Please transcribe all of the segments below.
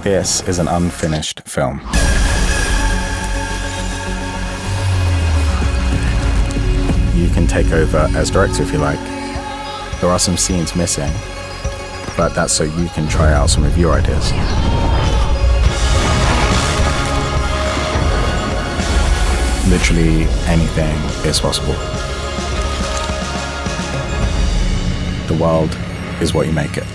This is an unfinished film. You can take over as director if you like. There are some scenes missing, but that's so you can try out some of your ideas. Literally anything is possible. The world is what you make it.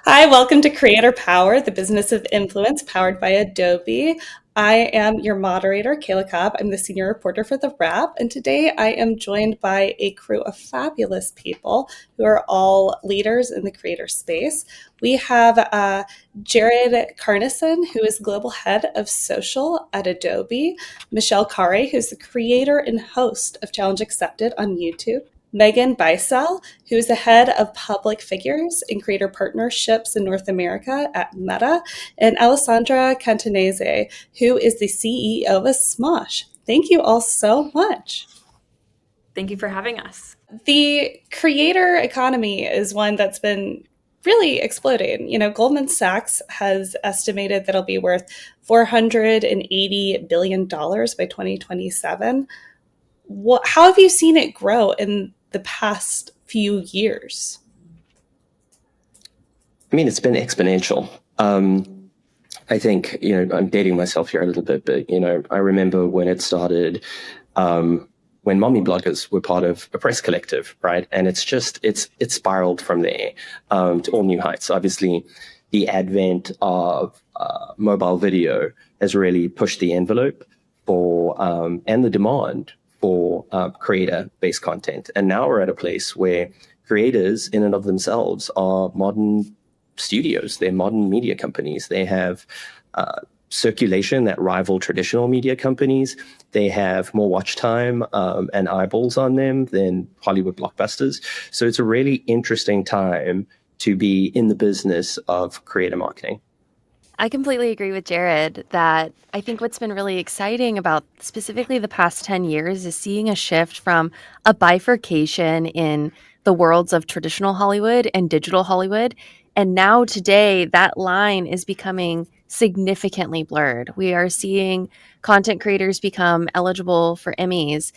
Hi, welcome to Creator Power, the business of influence powered by Adobe. I am your moderator, Kayla Cobb. I'm the senior reporter for TheWrap, and today I am joined by a crew of fabulous people who are all leaders in the creator space. We have Jared Carnison, who is global head of social at Adobe, Michelle Carey, who's the creator and host of Challenge Accepted on YouTube, Megan Beisel, who is the head of public figures and creator partnerships in North America at Meta, and Alessandra Cantonese, who is the CEO of Smosh. Thank you all so much. Thank you for having us. The creator economy is one that's been really exploding. Goldman Sachs has estimated that it'll be worth $480 billion by 2027. How have you seen it grow in the past few years? I mean, it's been exponential. I think, I'm dating myself here a little bit, but, I remember when it started, when mommy bloggers were part of a press collective, right? And it's spiraled from there to all new heights. Obviously, the advent of mobile video has really pushed the envelope for and the demand for creator-based content. And now we're at a place where creators in and of themselves are modern studios. They're modern media companies. They have circulation that rival traditional media companies. They have more watch time and eyeballs on them than Hollywood blockbusters. So it's a really interesting time to be in the business of creator marketing. I completely agree with Jared that I think what's been really exciting about specifically the past 10 years is seeing a shift from a bifurcation in the worlds of traditional Hollywood and digital Hollywood. And now today, that line is becoming significantly blurred. We are seeing content creators become eligible for Emmys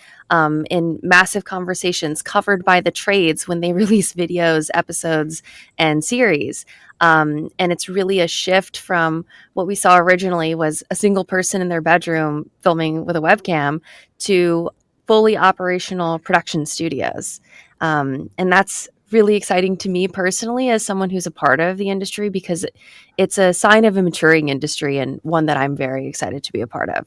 in massive conversations covered by the trades when they release videos, episodes, and series. And it's really a shift from what we saw originally was a single person in their bedroom filming with a webcam to fully operational production studios. And that's really exciting to me personally as someone who's a part of the industry because it's a sign of a maturing industry and one that I'm very excited to be a part of.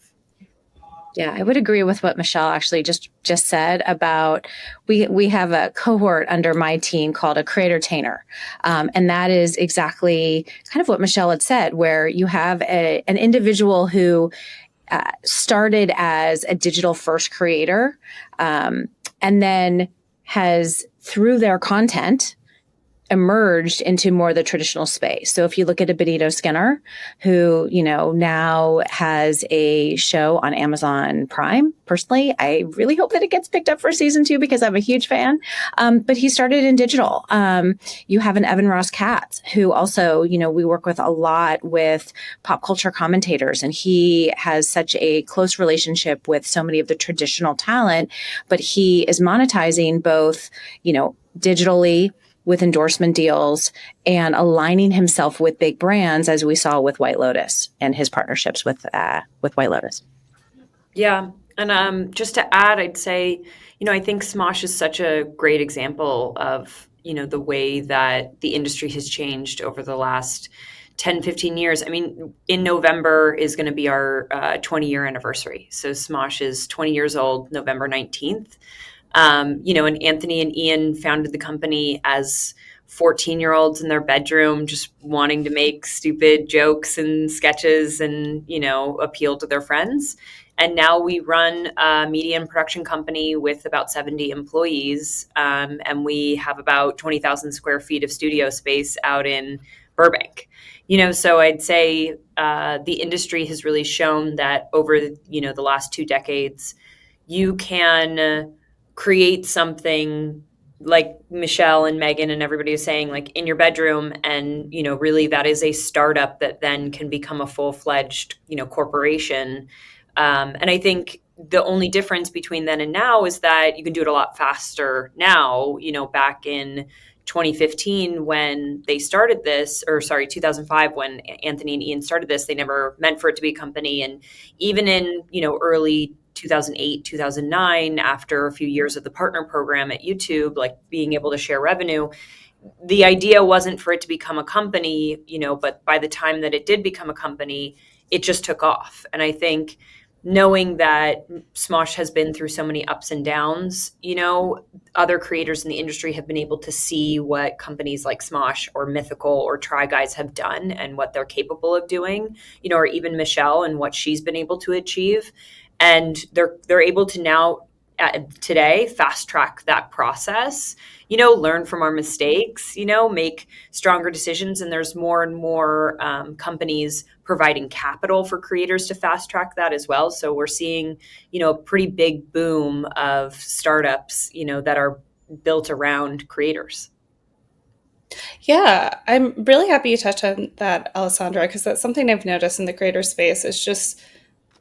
Yeah, I would agree with what Michelle actually just said about we have a cohort under my team called a creator tainer. And that is exactly kind of what Michelle had said, where you have an individual who started as a digital first creator and then has, through their content, emerged into more the traditional space. So if you look at a Benito Skinner, who, now has a show on Amazon Prime, personally, I really hope that it gets picked up for season 2 because I'm a huge fan. But he started in digital. You have an Evan Ross Katz, who also, we work with a lot with pop culture commentators, and he has such a close relationship with so many of the traditional talent, but he is monetizing both, digitally, with endorsement deals and aligning himself with big brands, as we saw with White Lotus and his partnerships with White Lotus. Yeah. And just to add, I'd say, I think Smosh is such a great example of, the way that the industry has changed over the last 10, 15 years. I mean, in November is going to be our 20-year anniversary. So Smosh is 20 years old, November 19th. And Anthony and Ian founded the company as 14-year-olds in their bedroom, just wanting to make stupid jokes and sketches and, appeal to their friends. And now we run a media and production company with about 70 employees. And we have about 20,000 square feet of studio space out in Burbank. So I'd say the industry has really shown that over, the last 2 decades, you can create something like Michelle and Megan and everybody is saying, like in your bedroom. And, really that is a startup that then can become a full-fledged, corporation. And I think the only difference between then and now is that you can do it a lot faster now. Back in 2015 when they started this, or sorry, 2005 when Anthony and Ian started this, they never meant for it to be a company. And even in, early 2008, 2009, after a few years of the partner program at YouTube, like being able to share revenue, the idea wasn't for it to become a company, but by the time that it did become a company, it just took off. And I think knowing that Smosh has been through so many ups and downs, other creators in the industry have been able to see what companies like Smosh or Mythical or Try Guys have done and what they're capable of doing, or even Michelle and what she's been able to achieve. And they're able to now today fast track that process, learn from our mistakes, make stronger decisions. And there's more and more companies providing capital for creators to fast track that as well. So we're seeing, a pretty big boom of startups, that are built around creators. Yeah, I'm really happy you touched on that, Alessandra, because that's something I've noticed in the creator space. It's just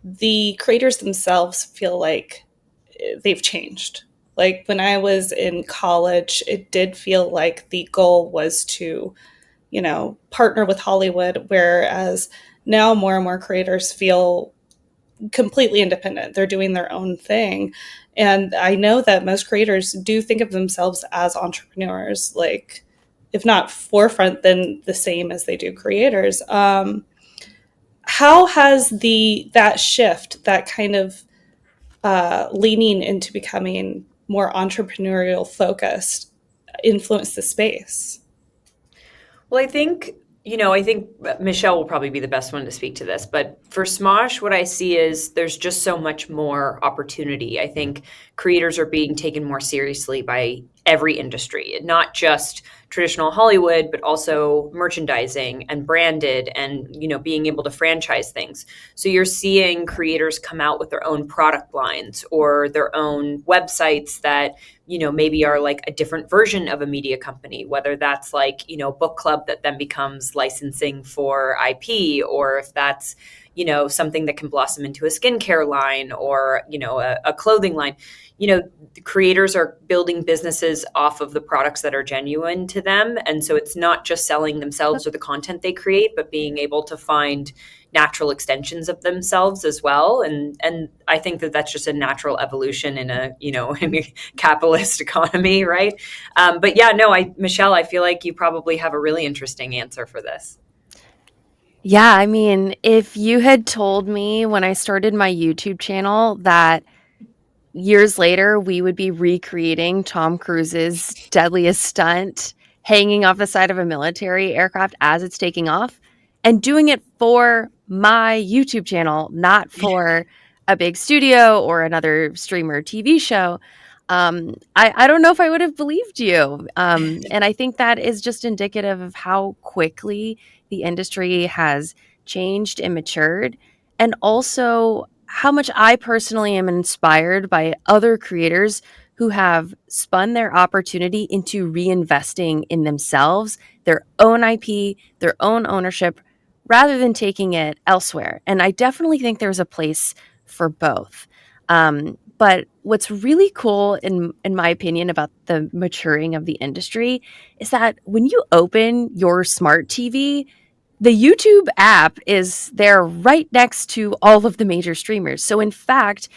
the creators themselves feel like they've changed. Like when I was in college, it did feel like the goal was to, partner with Hollywood, whereas now more and more creators feel completely independent. They're doing their own thing. And I know that most creators do think of themselves as entrepreneurs, like if not forefront, then the same as they do creators. How has that shift, that kind of leaning into becoming more entrepreneurial focused, influenced the space? Well, I think Michelle will probably be the best one to speak to this, but for Smosh, what I see is there's just so much more opportunity. I think creators are being taken more seriously by every industry, not just traditional Hollywood, but also merchandising and branded and, being able to franchise things. So you're seeing creators come out with their own product lines or their own websites that maybe are like a different version of a media company, whether that's like, book club that then becomes licensing for IP, or if that's, something that can blossom into a skincare line or, a clothing line. The creators are building businesses off of the products that are genuine to them. And so it's not just selling themselves or the content they create, but being able to find natural extensions of themselves as well. And I think that that's just a natural evolution in a, in a capitalist economy, right? But yeah, no, Michelle, I feel like you probably have a really interesting answer for this. Yeah, I mean, if you had told me when I started my YouTube channel that years later we would be recreating Tom Cruise's deadliest stunt hanging off the side of a military aircraft as it's taking off and doing it for my YouTube channel, not for a big studio or another streamer TV show, I don't know if I would have believed you. And I think that is just indicative of how quickly the industry has changed and matured, and also how much I personally am inspired by other creators who have spun their opportunity into reinvesting in themselves, their own IP, their own ownership, rather than taking it elsewhere. And I definitely think there's a place for both. But what's really cool, in my opinion, about the maturing of the industry is that when you open your smart TV, the YouTube app is there right next to all of the major streamers. So, in fact,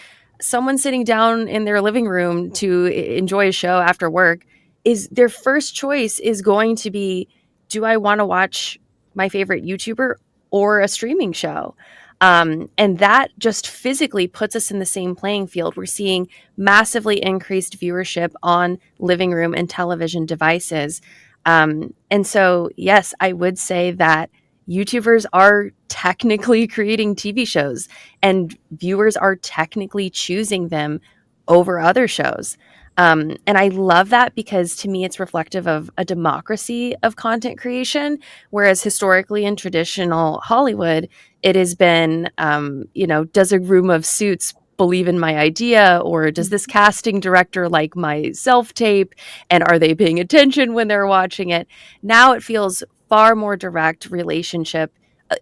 someone sitting down in their living room to enjoy a show after work, is their first choice is going to be, do I want to watch my favorite YouTuber or a streaming show? And that just physically puts us in the same playing field. We're seeing massively increased viewership on living room and television devices. And so, yes, I would say that YouTubers are technically creating TV shows and viewers are technically choosing them over other shows. And I love that because to me, it's reflective of a democracy of content creation. Whereas historically in traditional Hollywood, it has been, does a room of Suits believe in my idea, or does this casting director like my self-tape, and are they paying attention when they're watching it? Now it feels far more direct relationship.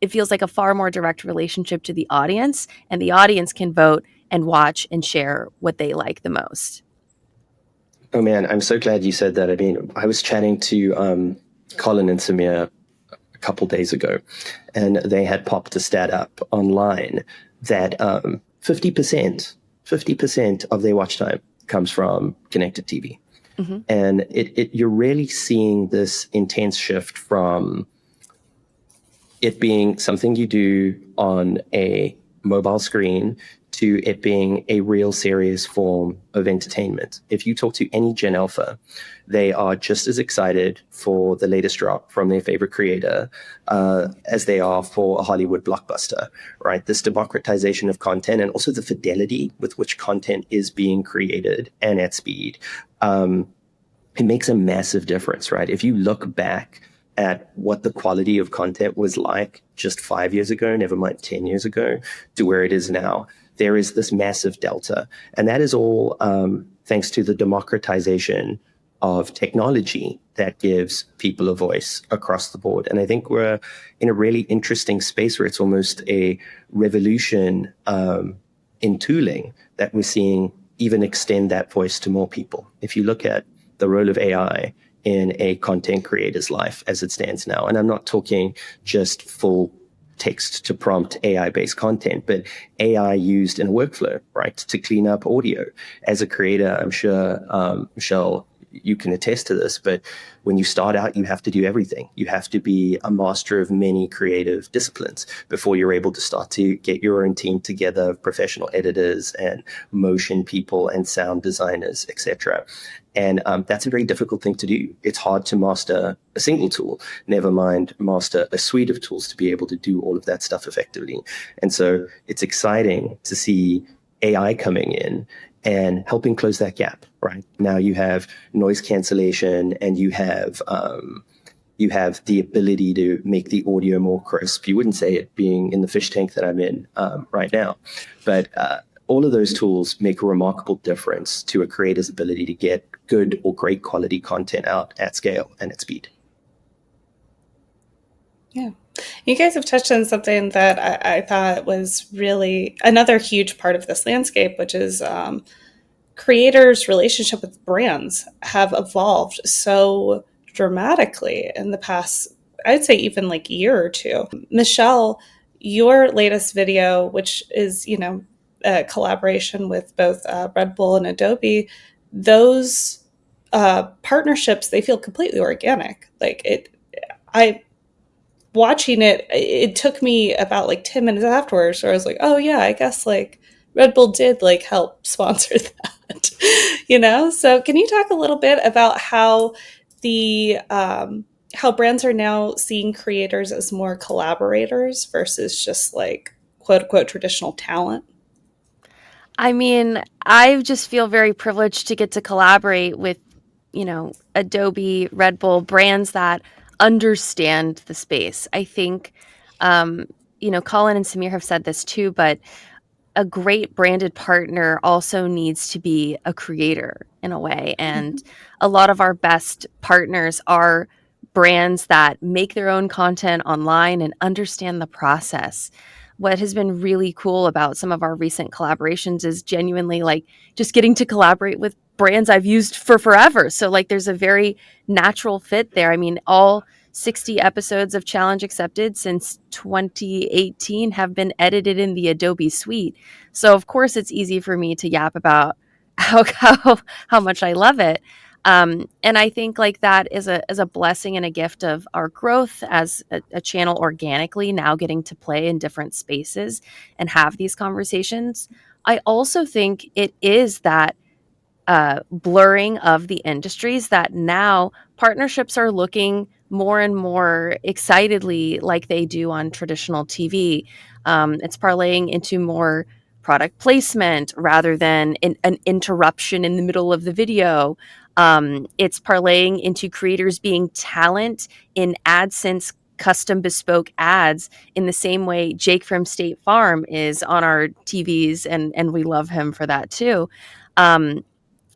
It feels like a far more direct relationship to the audience, and the audience can vote and watch and share what they like the most. Oh man, I'm so glad you said that. I mean, I was chatting to Colin and Samir a couple days ago, and they had popped a stat up online that 50% of their watch time comes from connected TV. Mm-hmm. And you're really seeing this intense shift from it being something you do on a mobile screen to it being a real serious form of entertainment. If you talk to any Gen Alpha, they are just as excited for the latest drop from their favorite creator as they are for a Hollywood blockbuster, right? This democratization of content and also the fidelity with which content is being created and at speed, it makes a massive difference, right? If you look back at what the quality of content was like just 5 years ago, never mind 10 years ago, to where it is now, there is this massive delta. And that is all thanks to the democratization of technology that gives people a voice across the board. And I think we're in a really interesting space where it's almost a revolution in tooling that we're seeing even extend that voice to more people. If you look at the role of AI in a content creator's life as it stands now, and I'm not talking just full text to prompt AI-based content, but AI used in a workflow, right, to clean up audio. As a creator, I'm sure, Michelle, you can attest to this, but when you start out, you have to do everything. You have to be a master of many creative disciplines before you're able to start to get your own team together of professional editors and motion people and sound designers, etc. And that's a very difficult thing to do. It's hard to master a single tool, never mind master a suite of tools to be able to do all of that stuff effectively. And so it's exciting to see AI coming in and helping close that gap, right? Now you have noise cancellation and you have the ability to make the audio more crisp. You wouldn't say it being in the fish tank that I'm in right now, but all of those tools make a remarkable difference to a creator's ability to get good or great quality content out at scale and at speed. Yeah. You guys have touched on something that I thought was really another huge part of this landscape, which is creators' relationship with brands have evolved so dramatically in the past, I'd say even like year or two. Michelle, your latest video, which is, a collaboration with both Red Bull and Adobe, those partnerships, they feel completely organic. Watching it took me about like 10 minutes afterwards where I was like, oh yeah, I guess like Red Bull did like help sponsor that, So can you talk a little bit about how how brands are now seeing creators as more collaborators versus just like quote unquote traditional talent? I mean, I just feel very privileged to get to collaborate with, Adobe, Red Bull, brands that understand the space. I think, Colin and Samir have said this too, but a great branded partner also needs to be a creator in a way. And a lot of our best partners are brands that make their own content online and understand the process. What has been really cool about some of our recent collaborations is genuinely like just getting to collaborate with brands I've used for forever. So like there's a very natural fit there. I mean, all 60 episodes of Challenge Accepted since 2018 have been edited in the Adobe suite. So of course it's easy for me to yap about how much I love it. And I think like that is a blessing and a gift of our growth as a channel organically now getting to play in different spaces and have these conversations. I also think it is that blurring of the industries that now partnerships are looking more and more excitedly like they do on traditional TV. It's parlaying into more product placement rather than an interruption in the middle of the video. It's parlaying into creators being talent in AdSense custom bespoke ads in the same way Jake from State Farm is on our TVs, and we love him for that too.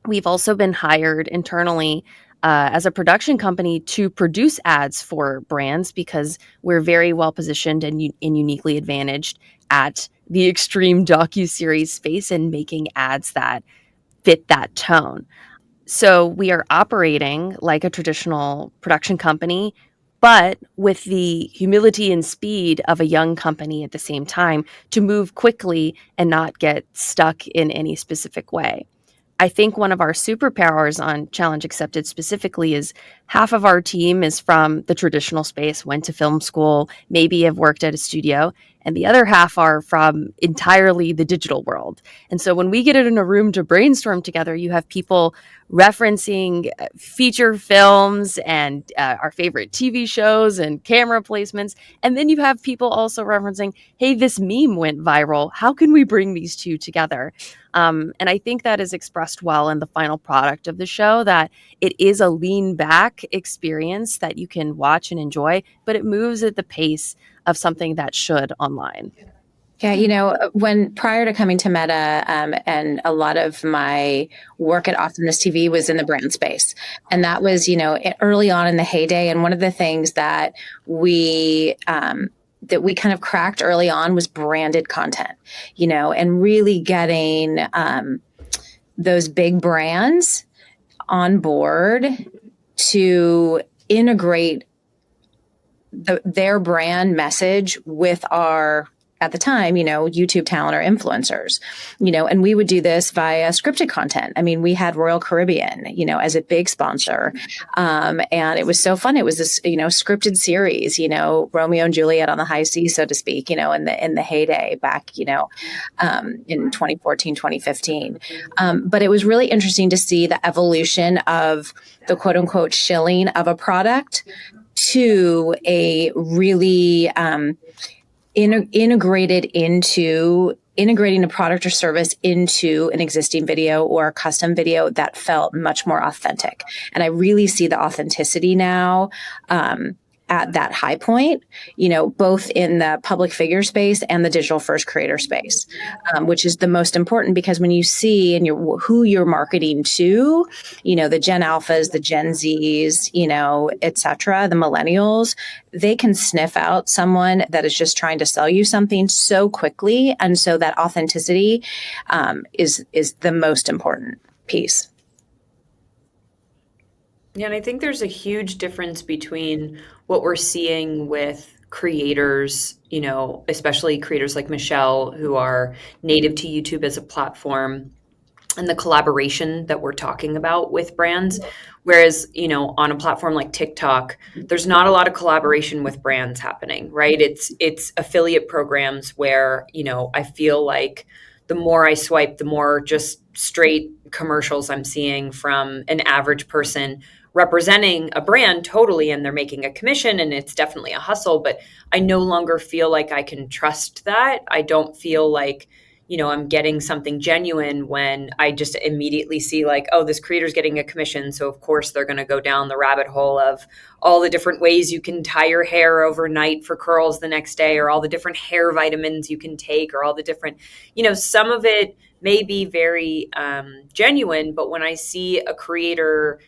We've also been hired internally as a production company to produce ads for brands because we're very well positioned and uniquely advantaged at the extreme docuseries space and making ads that fit that tone. So we are operating like a traditional production company, but with the humility and speed of a young company at the same time to move quickly and not get stuck in any specific way. I think one of our superpowers on Challenge Accepted specifically is half of our team is from the traditional space, went to film school, maybe have worked at a studio, and the other half are from entirely the digital world. And so when we get in a room to brainstorm together, you have people referencing feature films and our favorite TV shows and camera placements. And then you have people also referencing, hey, this meme went viral. How can we bring these two together? And I think that is expressed well in the final product of the show, that it is a lean back experience that you can watch and enjoy, but it moves at the pace of something that should online. Yeah, when prior to coming to Meta, and a lot of my work at Awesomeness TV was in the brand space. And that was, early on in the heyday. And one of the things that we kind of cracked early on was branded content, and really getting those big brands on board to integrate their brand message with our, at the time, YouTube talent or influencers, and we would do this via scripted content. I mean, we had Royal Caribbean, as a big sponsor. And it was so fun. It was this, scripted series, Romeo and Juliet on the high seas, so to speak, in the heyday back, in 2014, 2015. But it was really interesting to see the evolution of the quote unquote shilling of a product to a really, integrating a product or service into an existing video or a custom video that felt much more authentic. And I really see the authenticity now at that high point, both in the public figure space and the digital first creator space, which is the most important, because when you see and who you're marketing to, the Gen Alphas, the Gen Zs, et cetera, the millennials, they can sniff out someone that is just trying to sell you something so quickly. And so that authenticity is the most important piece. Yeah, and I think there's a huge difference between what we're seeing with creators, especially creators like Michelle, who are native to YouTube as a platform, and the collaboration that we're talking about with brands. Whereas, on a platform like TikTok, there's not a lot of collaboration with brands happening, right? It's affiliate programs where, I feel like the more I swipe, the more just straight commercials I'm seeing from an average person representing a brand totally, and they're making a commission, and it's definitely a hustle, but I no longer feel like I can trust that. I don't feel like, I'm getting something genuine when I just immediately see like, oh, this creator's getting a commission. So of course they're going to go down the rabbit hole of all the different ways you can tie your hair overnight for curls the next day, or all the different hair vitamins you can take, or all the different, some of it may be very genuine, but when I see a creator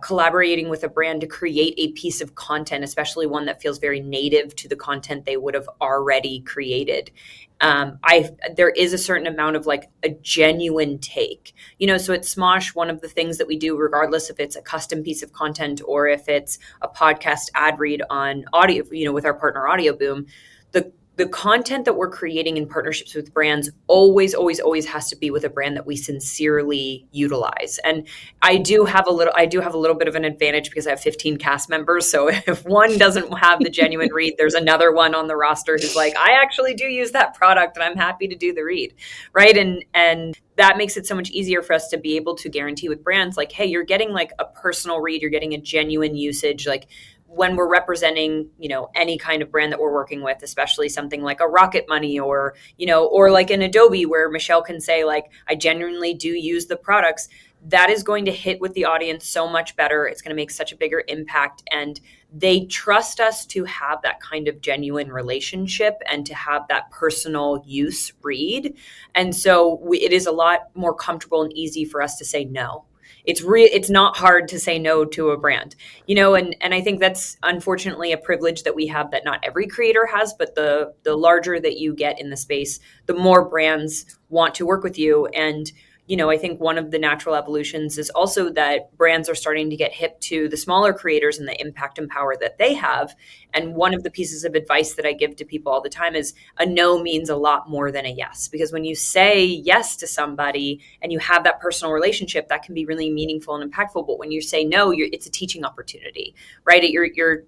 collaborating with a brand to create a piece of content, especially one that feels very native to the content they would have already created, there is a certain amount of like a genuine take, so at Smosh, one of the things that we do, regardless if it's a custom piece of content or if it's a podcast ad read on audio, with our partner Audio Boom, the content that we're creating in partnerships with brands always has to be with a brand that we sincerely utilize. And I do have a little bit of an advantage because I have 15 cast members. So if one doesn't have the genuine read, there's another one on the roster who's like, I actually do use that product and I'm happy to do the read. Right. And that makes it so much easier for us to be able to guarantee with brands like, hey, you're getting like a personal read, you're getting a genuine usage. Like, when we're representing, any kind of brand that we're working with, especially something like a Rocket Money or like an Adobe, where Michelle can say like, I genuinely do use the products. that is going to hit with the audience so much better. It's going to make such a bigger impact. And they trust us to have that kind of genuine relationship and to have that personal use read. And so it is a lot more comfortable and easy for us to say no. It's not hard to say no to a brand, and I think that's unfortunately a privilege that we have that not every creator has, but the larger that you get in the space, the more brands want to work with you. And I think one of the natural evolutions is also that brands are starting to get hip to the smaller creators and the impact and power that they have. And one of the pieces of advice that I give to people all the time is a no means a lot more than a yes. Because when you say yes to somebody and you have that personal relationship, that can be really meaningful and impactful. But when you say no, it's a teaching opportunity, right? You're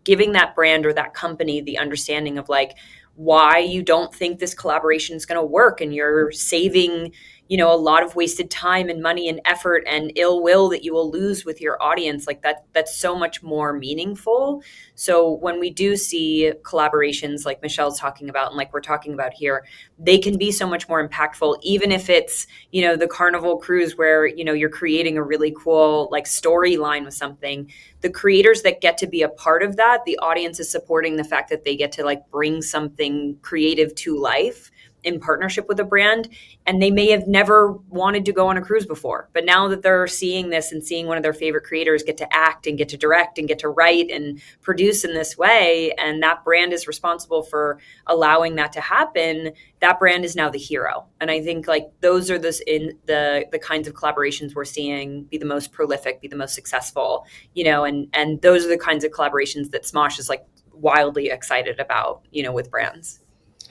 giving that brand or that company the understanding of like why you don't think this collaboration is going to work, and you're saving a lot of wasted time and money and effort and ill will that you will lose with your audience. Like that's so much more meaningful. So when we do see collaborations like Michelle's talking about and like we're talking about here, they can be so much more impactful, even if it's, the Carnival cruise where, you're creating a really cool like storyline with something. The creators that get to be a part of that, the audience is supporting the fact that they get to like bring something creative to life in partnership with a brand. And they may have never wanted to go on a cruise before, but now that they're seeing this and seeing one of their favorite creators get to act and get to direct and get to write and produce in this way, and that brand is responsible for allowing that to happen, that brand is now the hero. And I think like those are the kinds of collaborations we're seeing be the most prolific, be the most successful, and those are the kinds of collaborations that Smosh is like wildly excited about, with brands.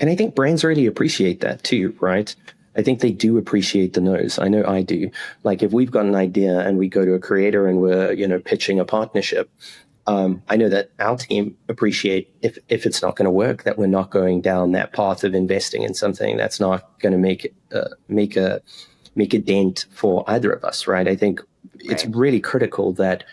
And I think brands really appreciate that too, right? I think they do appreciate the no's. I know I do. Like if we've got an idea and we go to a creator and we're, pitching a partnership, I know that our team appreciate if it's not going to work, that we're not going down that path of investing in something that's not going to make a dent for either of us, right? I think it's really critical that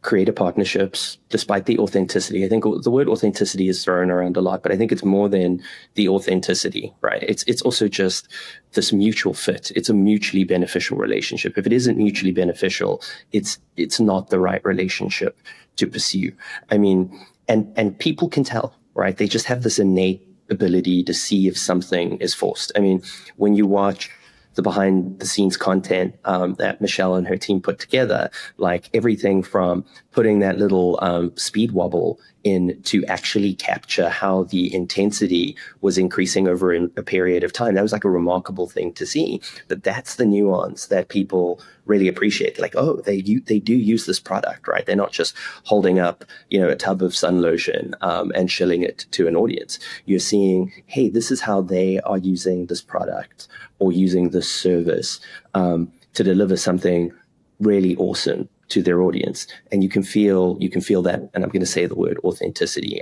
creator partnerships, despite the authenticity. I think the word authenticity is thrown around a lot, but I think it's more than the authenticity, right? It's also just this mutual fit. It's a mutually beneficial relationship. If it isn't mutually beneficial, it's not the right relationship to pursue. I mean, and people can tell, right? They just have this innate ability to see if something is forced. I mean, when you watch the behind the scenes content that Michelle and her team put together, like everything from putting that little speed wobble in to actually capture how the intensity was increasing over a period of time. That was like a remarkable thing to see. But that's the nuance that people really appreciate. Like, oh, they do use this product, right? They're not just holding up, a tub of sun lotion and shilling it to an audience. You're seeing, hey, this is how they are using this product or using this service to deliver something really awesome to their audience. And you can feel that, and I'm going to say the word authenticity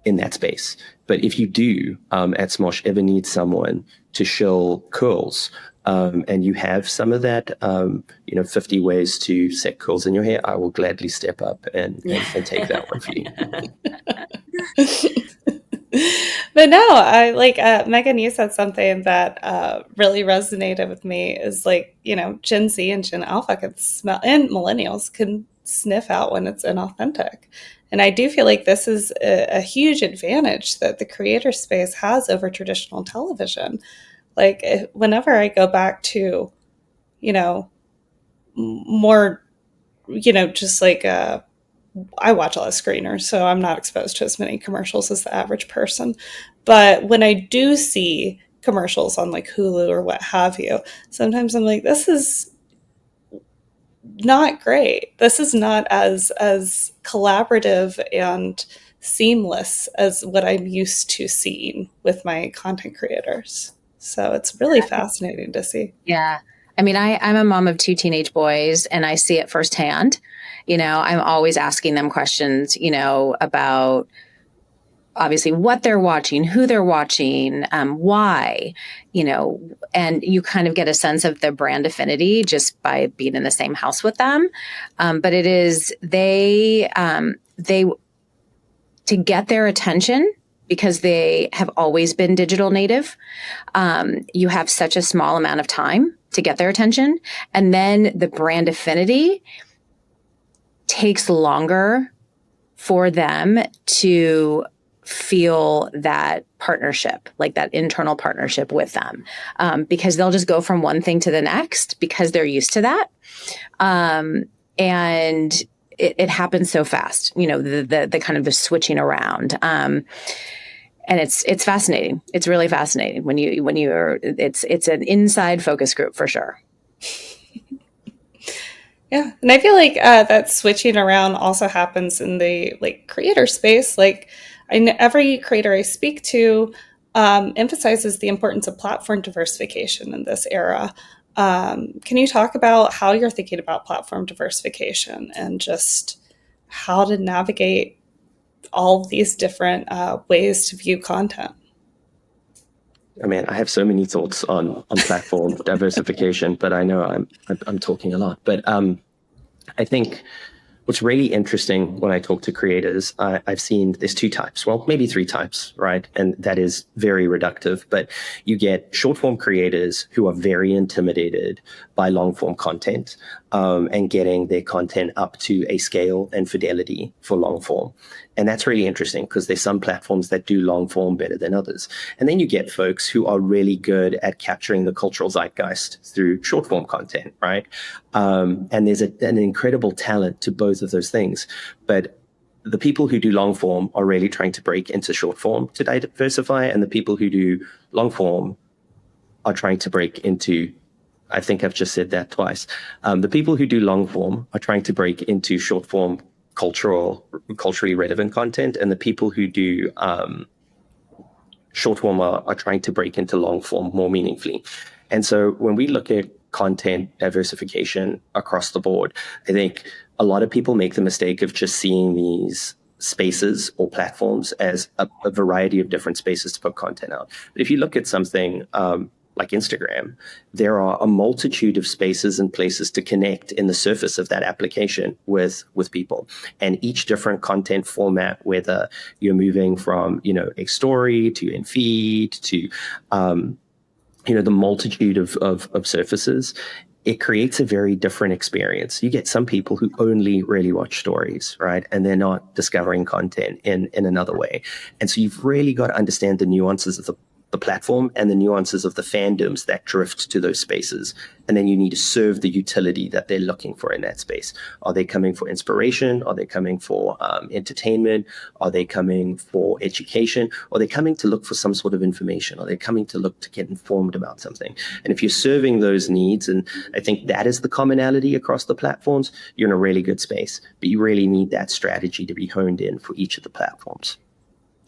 in that space. But if you do at Smosh ever need someone to shill curls, and you have some of that, 50 ways to set curls in your hair, I will gladly step up and take that one for you. But no, I like Megan, you said something that really resonated with me is like, Gen Z and Gen Alpha can smell, and millennials can sniff out when it's inauthentic. And I do feel like this is a huge advantage that the creator space has over traditional television. Like whenever I go back to, more, just like I watch a lot of screeners, so I'm not exposed to as many commercials as the average person. But when I do see commercials on like Hulu or what have you, sometimes I'm like, this is not great. This is not as collaborative and seamless as what I'm used to seeing with my content creators. So it's really fascinating to see. Yeah. I mean, I'm a mom of 2 teenage boys and I see it firsthand. I'm always asking them questions, about obviously what they're watching, who they're watching, why, and you kind of get a sense of their brand affinity just by being in the same house with them. But it is, they to get their attention, because they have always been digital native, you have such a small amount of time to get their attention. And then the brand affinity takes longer for them to feel that partnership, like that internal partnership with them, because they'll just go from one thing to the next because they're used to that. And it happens so fast, the kind of the switching around. And it's fascinating. It's really fascinating it's an inside focus group for sure. Yeah, and I feel like that switching around also happens in the creator space. Every creator I speak to emphasizes the importance of platform diversification in this era. Can you talk about how you're thinking about platform diversification and just how to navigate all of these different ways to view content? I mean, I have so many thoughts on platform diversification, but I know I'm talking a lot. But I think what's really interesting when I talk to creators, I've seen there's two types, well, maybe three types, right? And that is very reductive. But you get short form creators who are very intimidated by long form content and getting their content up to a scale and fidelity for long form. And that's really interesting because there's some platforms that do long form better than others. And then you get folks who are really good at capturing the cultural zeitgeist through short form content, right? And there's an incredible talent to both of those things. But the people who do long form are really trying to break into short form to diversify. And the people who do long form are trying to break into, I think I've just said that twice. The people who do long form are trying to break into short form culturally relevant content, and the people who do short form are trying to break into long form more meaningfully. And so when we look at content diversification across the board, I think a lot of people make the mistake of just seeing these spaces or platforms as a variety of different spaces to put content out. But if you look at something like Instagram, there are a multitude of spaces and places to connect in the surface of that application with people. And each different content format, whether you're moving from, a story to in feed to, the multitude of surfaces, it creates a very different experience. You get some people who only really watch stories, right? And they're not discovering content in another way. And so you've really got to understand the nuances of the platform and the nuances of the fandoms that drift to those spaces. And then you need to serve the utility that they're looking for in that space. Are they coming for inspiration? Are they coming for entertainment? Are they coming for education? Are they coming to look for some sort of information? Are they coming to look to get informed about something? And if you're serving those needs, and I think that is the commonality across the platforms, you're in a really good space. But you really need that strategy to be honed in for each of the platforms.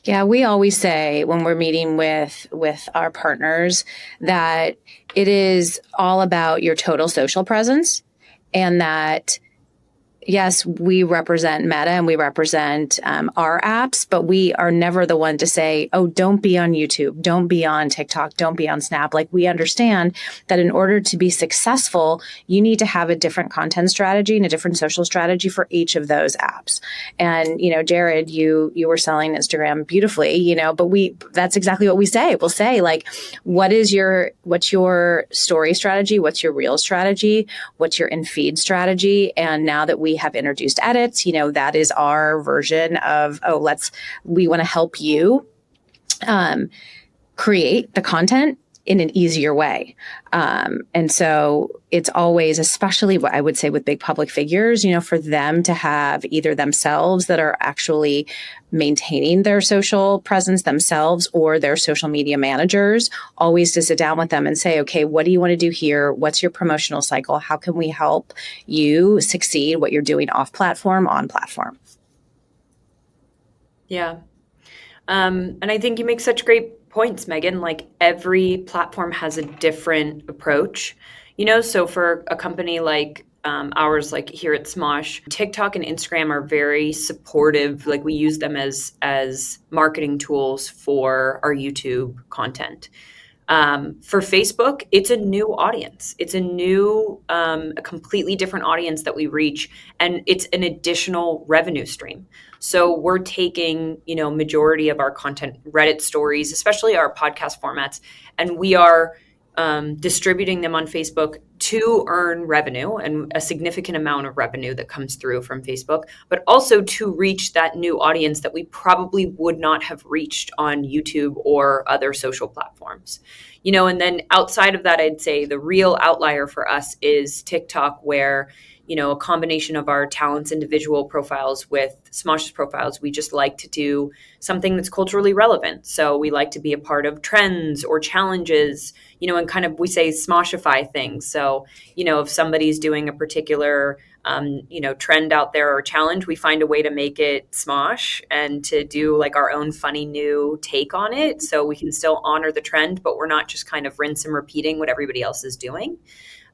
Yeah, we always say when we're meeting with our partners that it is all about your total social presence, and that yes, we represent Meta and we represent our apps, but we are never the one to say, oh, don't be on YouTube, don't be on TikTok, don't be on Snap. Like, we understand that in order to be successful, you need to have a different content strategy and a different social strategy for each of those apps. And, Jared, you were selling Instagram beautifully, but that's exactly what we say. We'll say, like, what's your story strategy? What's your reel strategy? What's your in-feed strategy? And now that we have introduced edits, that is our version of, we want to help you create the content in an easier way. And so it's always, especially what I would say with big public figures, for them to have either themselves that are actually maintaining their social presence themselves, or their social media managers, always to sit down with them and say, okay, what do you want to do here? What's your promotional cycle? How can we help you succeed what you're doing off platform, on platform? Yeah. And I think you make such great points, Megan. Like, every platform has a different approach, so for a company like ours, like here at Smosh, TikTok and Instagram are very supportive. Like, we use them as marketing tools for our YouTube content. For Facebook, it's a new audience. It's a completely different audience that we reach, and it's an additional revenue stream. So we're taking, majority of our content, Reddit stories, especially our podcast formats, and we are distributing them on Facebook to earn revenue and a significant amount of revenue that comes through from Facebook, but also to reach that new audience that we probably would not have reached on YouTube or other social platforms. And then outside of that, I'd say the real outlier for us is TikTok, where a combination of our talents, individual profiles with Smosh's profiles, we just like to do something that's culturally relevant. So we like to be a part of trends or challenges, and kind of, we say, Smoshify things. So, if somebody's doing a particular, trend out there or challenge, we find a way to make it Smosh and to do like our own funny new take on it. So we can still honor the trend, but we're not just kind of rinse and repeating what everybody else is doing.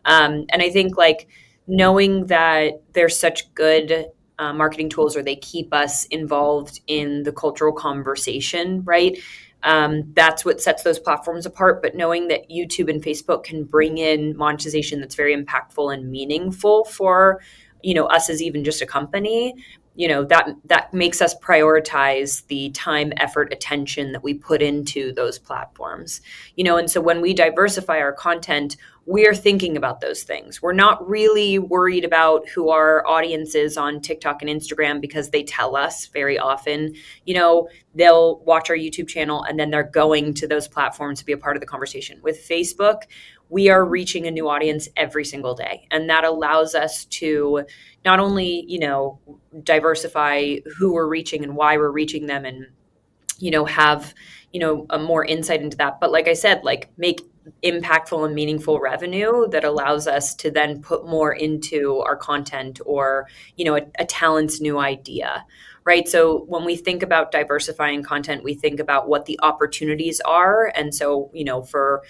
And I think like knowing that there's such good marketing tools, or they keep us involved in the cultural conversation, right? That's what sets those platforms apart. But knowing that YouTube and Facebook can bring in monetization that's very impactful and meaningful for, us as even just a company, that makes us prioritize the time, effort, attention that we put into those platforms. And so when we diversify our content, we're thinking about those things. We're not really worried about who our audience is on TikTok and Instagram, because they tell us very often, they'll watch our YouTube channel and then they're going to those platforms to be a part of the conversation. With Facebook, we are reaching a new audience every single day. And that allows us to not only, diversify who we're reaching and why we're reaching them, and, have, a more insight into that. But like I said, like make impactful and meaningful revenue that allows us to then put more into our content, or, a talent's new idea. Right. So when we think about diversifying content, we think about what the opportunities are. And so, for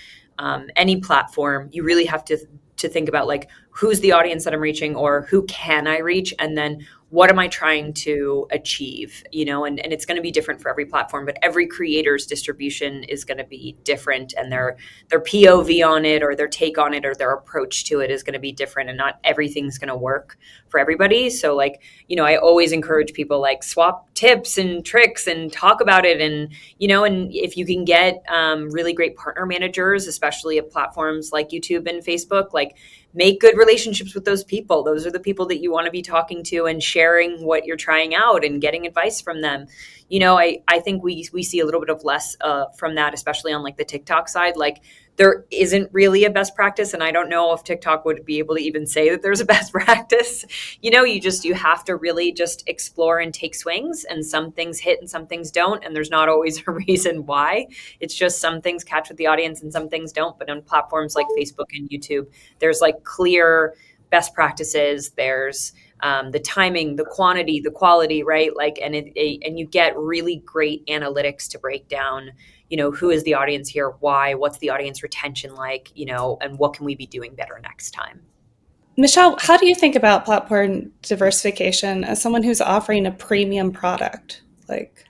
any platform, you really have to think about like, who's the audience that I'm reaching, or who can I reach? And then what am I trying to achieve? And it's going to be different for every platform, but every creator's distribution is going to be different, and their POV on it, or their take on it, or their approach to it is going to be different, and not everything's going to work for everybody. So like, I always encourage people, like, swap tips and tricks and talk about it. And, and if you can get really great partner managers, especially at platforms like YouTube and Facebook, like, make good relationships with those people. Those are the people that you want to be talking to and sharing what you're trying out and getting advice from them. I think we see a little bit of less from that, especially on like the TikTok side. Like, there isn't really a best practice. And I don't know if TikTok would be able to even say that there's a best practice. You have to really just explore and take swings, and some things hit and some things don't. And there's not always a reason why. It's just some things catch with the audience and some things don't. But on platforms like Facebook and YouTube, there's like clear best practices. There's the timing, the quantity, the quality, right? Like, and you get really great analytics to break down, who is the audience here, why, what's the audience retention like, and what can we be doing better next time? Michelle, how do you think about platform diversification as someone who's offering a premium product? Like,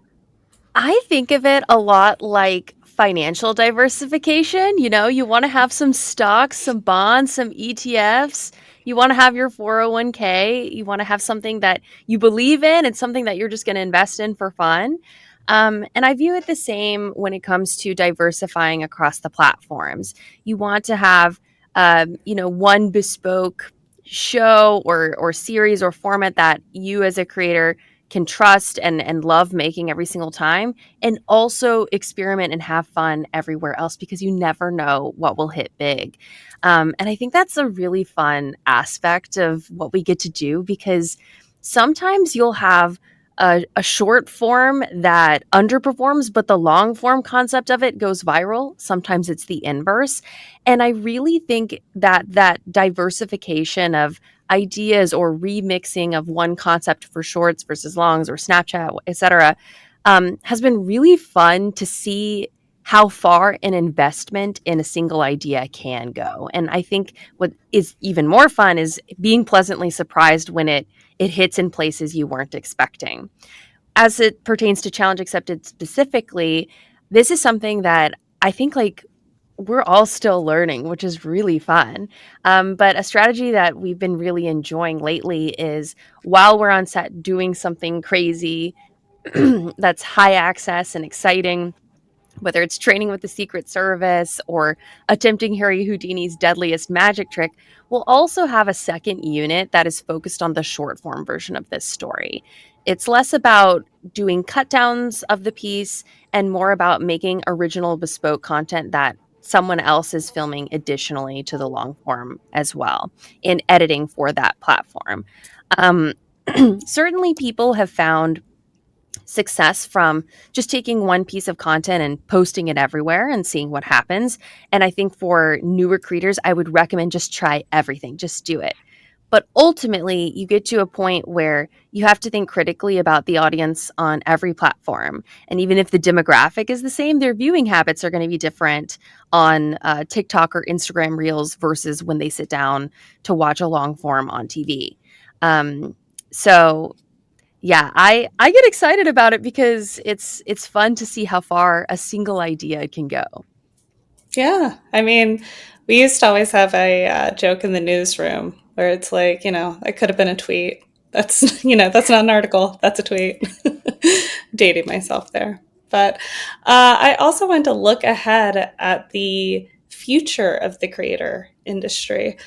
I think of it a lot like financial diversification. You want to have some stocks, some bonds, some ETFs. You want to have your 401k. You want to have something that you believe in and something that you're just going to invest in for fun. And I view it the same when it comes to diversifying across the platforms. You want to have, one bespoke show or series or format that you as a creator can trust and love making every single time, and also experiment and have fun everywhere else, because you never know what will hit big. And I think that's a really fun aspect of what we get to do, because sometimes you'll have a short form that underperforms, but the long form concept of it goes viral. Sometimes it's the inverse. And I really think that diversification of ideas or remixing of one concept for shorts versus longs or Snapchat, etc., has been really fun to see how far an investment in a single idea can go. And I think what is even more fun is being pleasantly surprised when it hits in places you weren't expecting. As it pertains to Challenge Accepted specifically, this is something that I think like we're all still learning, which is really fun. But a strategy that we've been really enjoying lately is, while we're on set doing something crazy that's high access and exciting, whether it's training with the Secret Service or attempting Harry Houdini's deadliest magic trick, will also have a second unit that is focused on the short form version of this story. It's less about doing cut downs of the piece and more about making original bespoke content that someone else is filming additionally to the long form as well in editing for that platform. Um, Certainly, people have found success from just taking one piece of content and posting it everywhere and seeing what happens. And I think for newer creators, I would recommend just try everything, just do it. But ultimately, you get to a point where you have to think critically about the audience on every platform. And even if the demographic is the same, their viewing habits are going to be different on TikTok or Instagram Reels versus when they sit down to watch a long form on TV. So yeah, I get excited about it because it's fun to see how far a single idea can go. Yeah, I mean, we used to always have a joke in the newsroom where it's like, it could have been a tweet. That's, that's not an article. That's a tweet. Dating myself there. But I also want to look ahead at the future of the creator industry.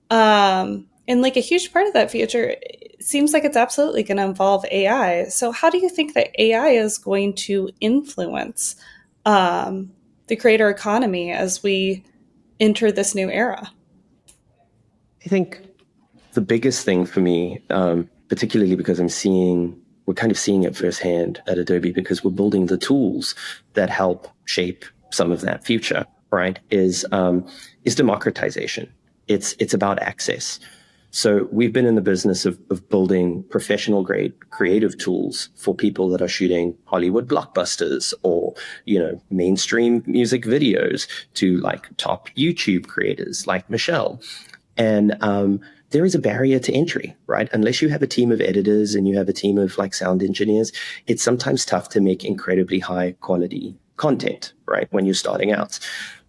And like a huge part of that future seems like it's absolutely going to involve AI. So, how do you think that AI is going to influence the creator economy as we enter this new era? I think the biggest thing for me, particularly because we're kind of seeing it firsthand at Adobe because we're building the tools that help shape some of that future, right? Is democratization. It's about access. So we've been in the business of building professional grade creative tools for people that are shooting Hollywood blockbusters or, mainstream music videos to like top YouTube creators like Michelle. And there is a barrier to entry, right? Unless you have a team of editors and you have a team of like sound engineers, it's sometimes tough to make incredibly high quality content, right? When you're starting out.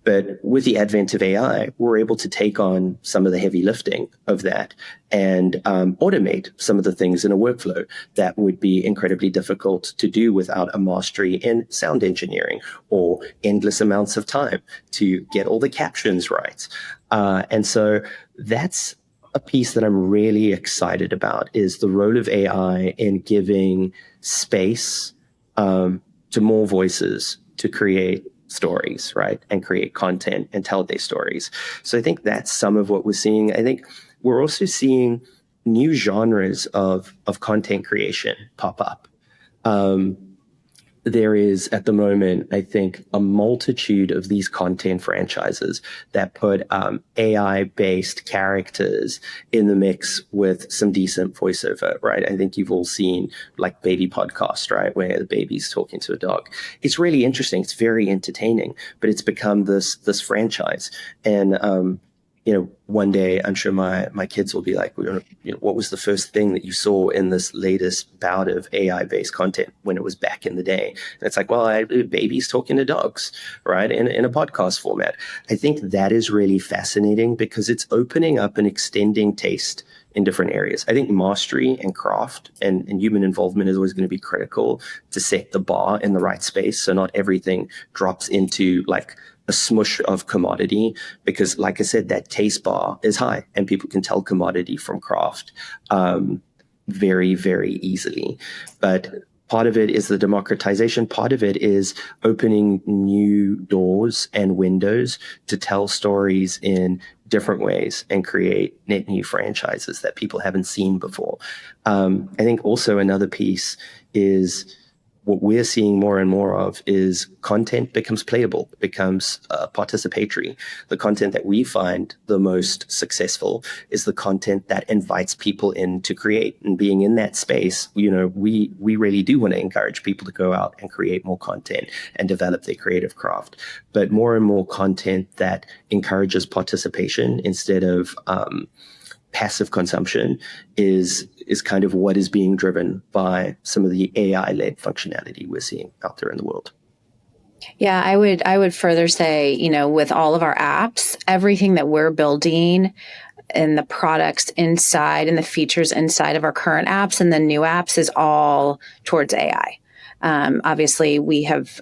But with the advent of AI, we're able to take on some of the heavy lifting of that and automate some of the things in a workflow that would be incredibly difficult to do without a mastery in sound engineering or endless amounts of time to get all the captions right. And so that's a piece that I'm really excited about is the role of AI in giving space to more voices to create stories, right? And create content and tell their stories. So I think that's some of what we're seeing. I think we're also seeing new genres of content creation pop up. There is at the moment, I think, a multitude of these content franchises that put AI-based characters in the mix with some decent voiceover, right? I think you've all seen like Baby Podcast, right? Where the baby's talking to a dog. It's really interesting. It's very entertaining, but it's become this franchise. And one day I'm sure my kids will be like, what was the first thing that you saw in this latest bout of AI-based content when it was back in the day? And it's like, well, babies talking to dogs, right? In a podcast format. I think that is really fascinating because it's opening up and extending taste in different areas. I think mastery and craft and human involvement is always going to be critical to set the bar in the right space. So not everything drops into like a smush of commodity because, like I said, that taste bar is high and people can tell commodity from craft very, very easily. But part of it is the democratization. Part of it is opening new doors and windows to tell stories in different ways and create net new franchises that people haven't seen before. I think also another piece is what we're seeing more and more of is content becomes playable, becomes participatory. The content that we find the most successful is the content that invites people in to create. And being in that space, we really do want to encourage people to go out and create more content and develop their creative craft. But more and more content that encourages participation instead of passive consumption is kind of what is being driven by some of the AI-led functionality we're seeing out there in the world. Yeah, I would further say, with all of our apps, everything that we're building and the products inside and the features inside of our current apps and the new apps is all towards AI. Obviously, we have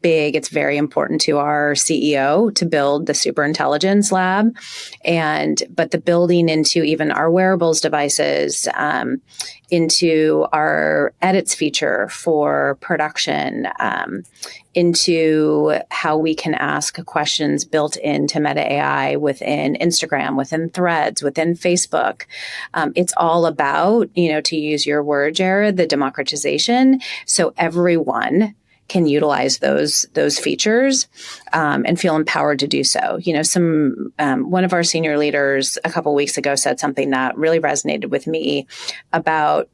it's very important to our CEO to build the superintelligence lab, but the building into even our wearables devices, into our edits feature for production, into how we can ask questions built into Meta AI within Instagram, within Threads, within Facebook. It's all about, to use your word, Jared, the democratization. So everyone can utilize those features and feel empowered to do so. One of our senior leaders a couple of weeks ago said something that really resonated with me about,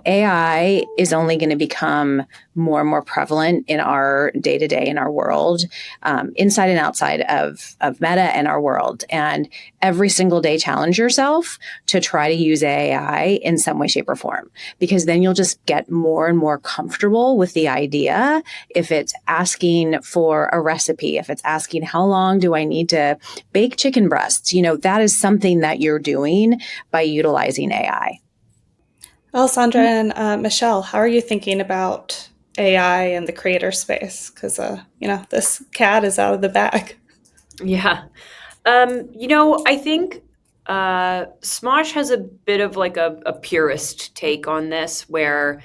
AI is only going to become more and more prevalent in our day-to-day in our world, inside and outside of Meta and our world. And every single day, challenge yourself to try to use AI in some way, shape, or form, because then you'll just get more and more comfortable with the idea. If it's asking for a recipe, if it's asking how long do I need to bake chicken breasts, that is something that you're doing by utilizing AI. Alessandra and Michelle, how are you thinking about AI and the creator space? Because, this cat is out of the bag. Yeah. I think Smosh has a bit of like a purist take on this where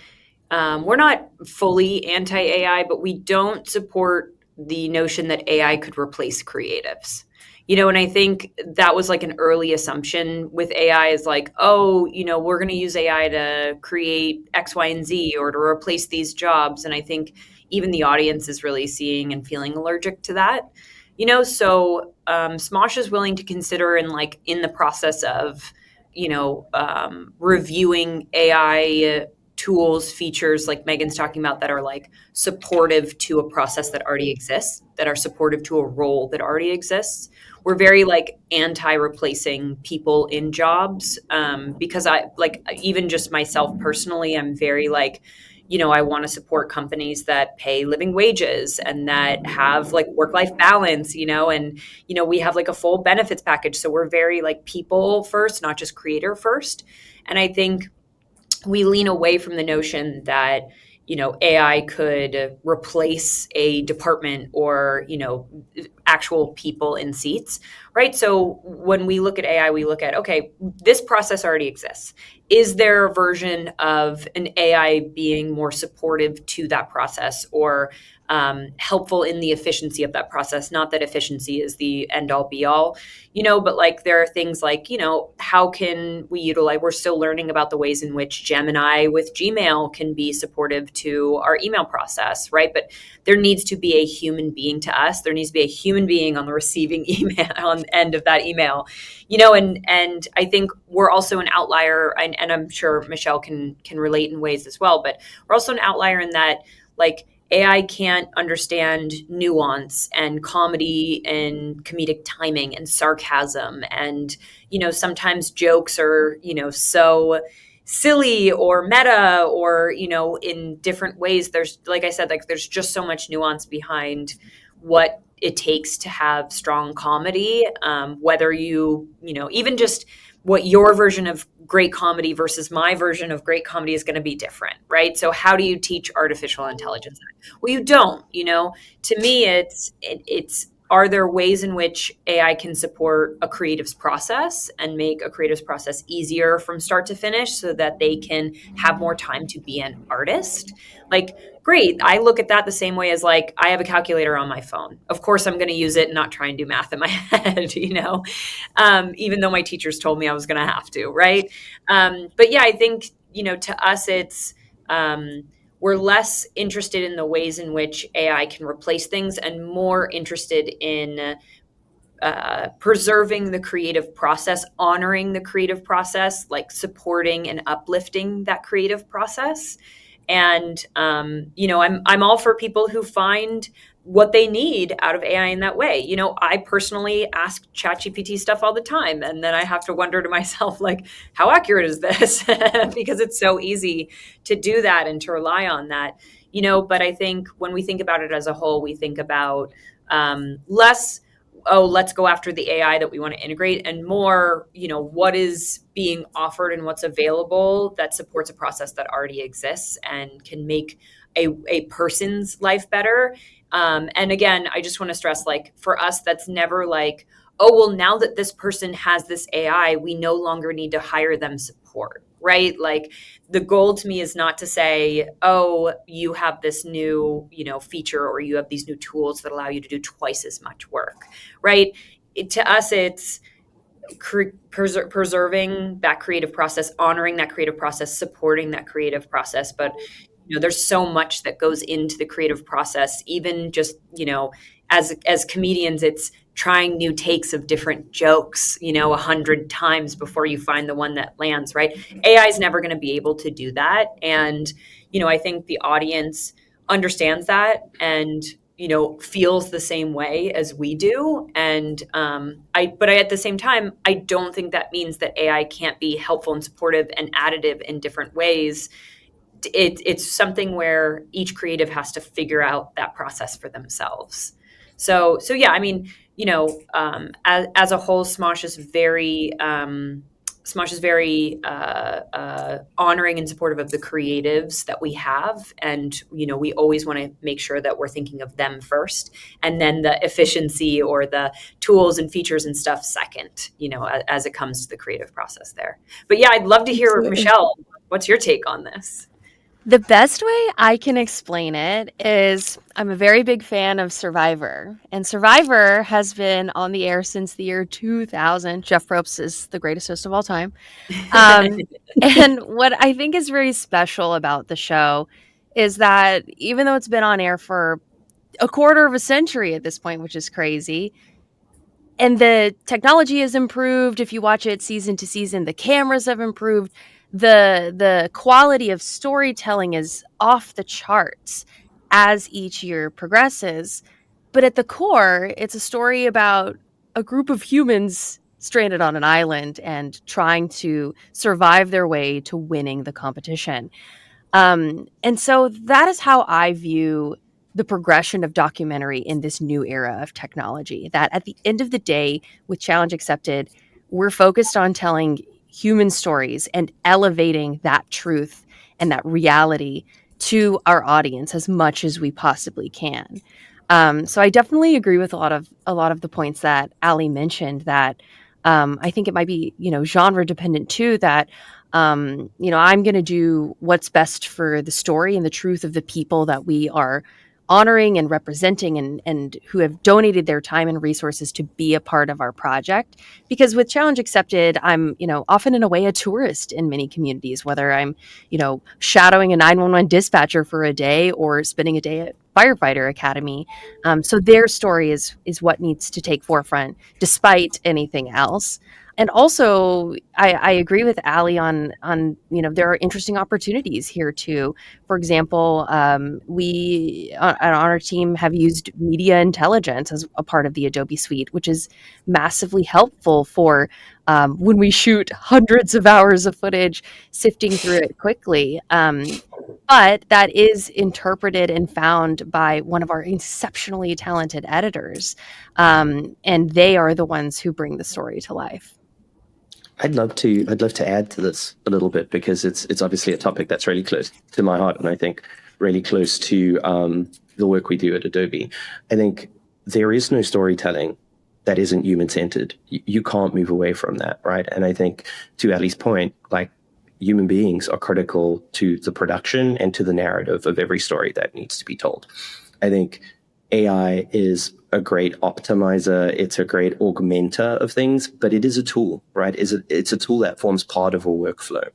we're not fully anti-AI, but we don't support the notion that AI could replace creatives. And I think that was like an early assumption with AI is like, oh, we're going to use AI to create X, Y, and Z or to replace these jobs. And I think even the audience is really seeing and feeling allergic to that. So Smosh is willing to consider in the process of, reviewing AI tools, features like Megan's talking about that are like supportive to a process that already exists, that are supportive to a role that already exists. We're very like anti-replacing people in jobs because I like even just myself personally, I'm very like, I want to support companies that pay living wages and that have like work-life balance, and, we have like a full benefits package. So we're very like people first, not just creator first. And I think we lean away from the notion that AI could replace a department or actual people in seats, right? So when we look at AI, we look at, okay, this process already exists. Is there a version of an AI being more supportive to that process or helpful in the efficiency of that process? Not that efficiency is the end all be all, but like there are things like, how can we utilize, we're still learning about the ways in which Gemini with Gmail can be supportive to our email process, right? But there needs to be a human being to us. There needs to be a human being on the receiving email, on the end of that email, and I think we're also an outlier, and I'm sure Michelle can relate in ways as well, but we're also an outlier in that like AI can't understand nuance and comedy and comedic timing and sarcasm. And, sometimes jokes are, so silly or meta or, in different ways. There's, like I said, like there's just so much nuance behind what it takes to have strong comedy. Whether even just what your version of great comedy versus my version of great comedy is going to be different, right? So how do you teach artificial intelligence? Well, you don't, to me, it's are there ways in which AI can support a creative's process and make a creative's process easier from start to finish so that they can have more time to be an artist? Like, great. I look at that the same way as like, I have a calculator on my phone. Of course, I'm going to use it and not try and do math in my head, even though my teachers told me I was going to have to, right? But yeah, I think, to us, it's, we're less interested in the ways in which AI can replace things and more interested in preserving the creative process, honoring the creative process, like supporting and uplifting that creative process. And I'm all for people who find what they need out of AI in that way. I personally ask ChatGPT stuff all the time, and then I have to wonder to myself, like, how accurate is this? Because it's so easy to do that and to rely on that. But I think when we think about it as a whole, we think about less oh, let's go after the AI that we want to integrate, and more, what is being offered and what's available that supports a process that already exists and can make a person's life better. And again, I just want to stress, like, for us, that's never like, oh, well, now that this person has this AI, we no longer need to hire them support, right? Like, the goal to me is not to say, oh, you have this new, feature, or you have these new tools that allow you to do twice as much work, right? To us, it's preserving that creative process, honoring that creative process, supporting that creative process. But there's so much that goes into the creative process. Even just as comedians, it's trying new takes of different jokes 100 times before you find the one that lands, right? AI is never going to be able to do that, and I think the audience understands that and feels the same way as we do. And but at the same time, I don't think that means that AI can't be helpful and supportive and additive in different ways. It's something where each creative has to figure out that process for themselves. So yeah, I mean, as a whole, Smosh is very honoring and supportive of the creatives that we have, and we always want to make sure that we're thinking of them first, and then the efficiency or the tools and features and stuff second. As it comes to the creative process there. But yeah, I'd love to hear, Absolutely. Michelle, what's your take on this? The best way I can explain it is I'm a very big fan of Survivor, and Survivor has been on the air since the year 2000. Jeff Probst is the greatest host of all time. And what I think is very special about the show is that even though it's been on air for a quarter of a century at this point, which is crazy, and the technology has improved. If you watch it season to season, the cameras have improved. The quality of storytelling is off the charts as each year progresses. But at the core, it's a story about a group of humans stranded on an island and trying to survive their way to winning the competition. And so that is how I view the progression of documentary in this new era of technology. That at the end of the day, with Challenge Accepted, we're focused on telling human stories and elevating that truth and that reality to our audience as much as we possibly can. So I definitely agree with a lot of the points that Ali mentioned. That I think it might be genre dependent too. That I'm going to do what's best for the story and the truth of the people that we are honoring and representing, and who have donated their time and resources to be a part of our project. Because with Challenge Accepted, I'm, often in a way a tourist in many communities, whether I'm, shadowing a 911 dispatcher for a day or spending a day at firefighter academy. So their story is what needs to take forefront despite anything else. And also, I agree with Ali on there are interesting opportunities here too. For example, we on our team have used media intelligence as a part of the Adobe suite, which is massively helpful for when we shoot hundreds of hours of footage, sifting through it quickly. But that is interpreted and found by one of our exceptionally talented editors, and they are the ones who bring the story to life. I'd love to add to this a little bit, because it's obviously a topic that's really close to my heart, and I think really close to the work we do at Adobe. I think there is no storytelling that isn't human-centered. You can't move away from that, right? And I think, to Ali's point, like, human beings are critical to the production and to the narrative of every story that needs to be told. I think AI is a great optimizer. It's a great augmenter of things, but it is a tool, right? It's a tool that forms part of a workflow.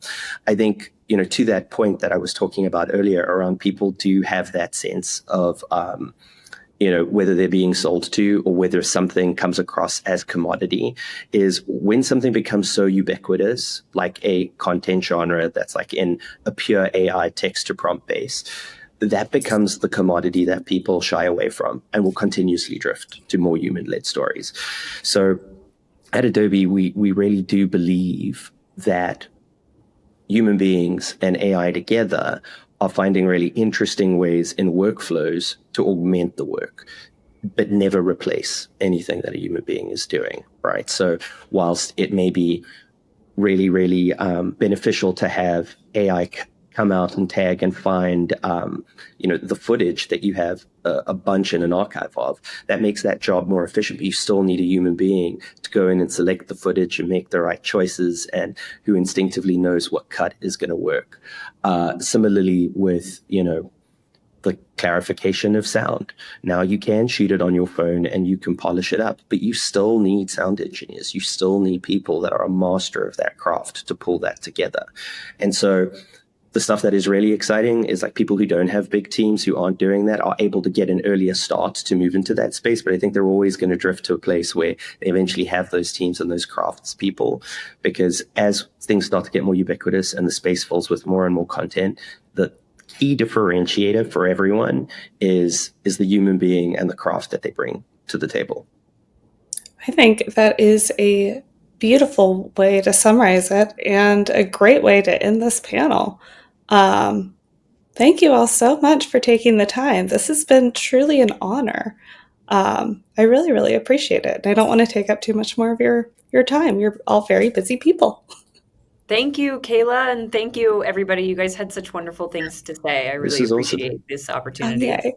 I think, to that point that I was talking about earlier around people do have that sense of, whether they're being sold to or whether something comes across as commodity, is when something becomes so ubiquitous, like a content genre that's like in a pure AI text to prompt base, that becomes the commodity that people shy away from and will continuously drift to more human-led stories. So at Adobe, we really do believe that human beings and AI together are finding really interesting ways in workflows to augment the work. but never replace anything that a human being is doing, right? So whilst it may be really, really beneficial to have AI come out and tag and find, the footage that you have a bunch in an archive of, that makes that job more efficient. But you still need a human being to go in and select the footage and make the right choices, and who instinctively knows what cut is going to work. Similarly with, the clarification of sound. Now you can shoot it on your phone and you can polish it up, but you still need sound engineers. You still need people that are a master of that craft to pull that together. And so the stuff that is really exciting is like people who don't have big teams, who aren't doing that, are able to get an earlier start to move into that space. But I think they're always going to drift to a place where they eventually have those teams and those crafts people, because as things start to get more ubiquitous and the space fills with more and more content, the key differentiator for everyone is the human being and the craft that they bring to the table. I think that is a beautiful way to summarize it and a great way to end this panel. Thank you all so much for taking the time. This has been truly an honor. I really, really appreciate it. I don't want to take up too much more of your time. You're all very busy people. Thank you, Kayla, and thank you, everybody. You guys had such wonderful things to say. I really appreciate this opportunity. Yay.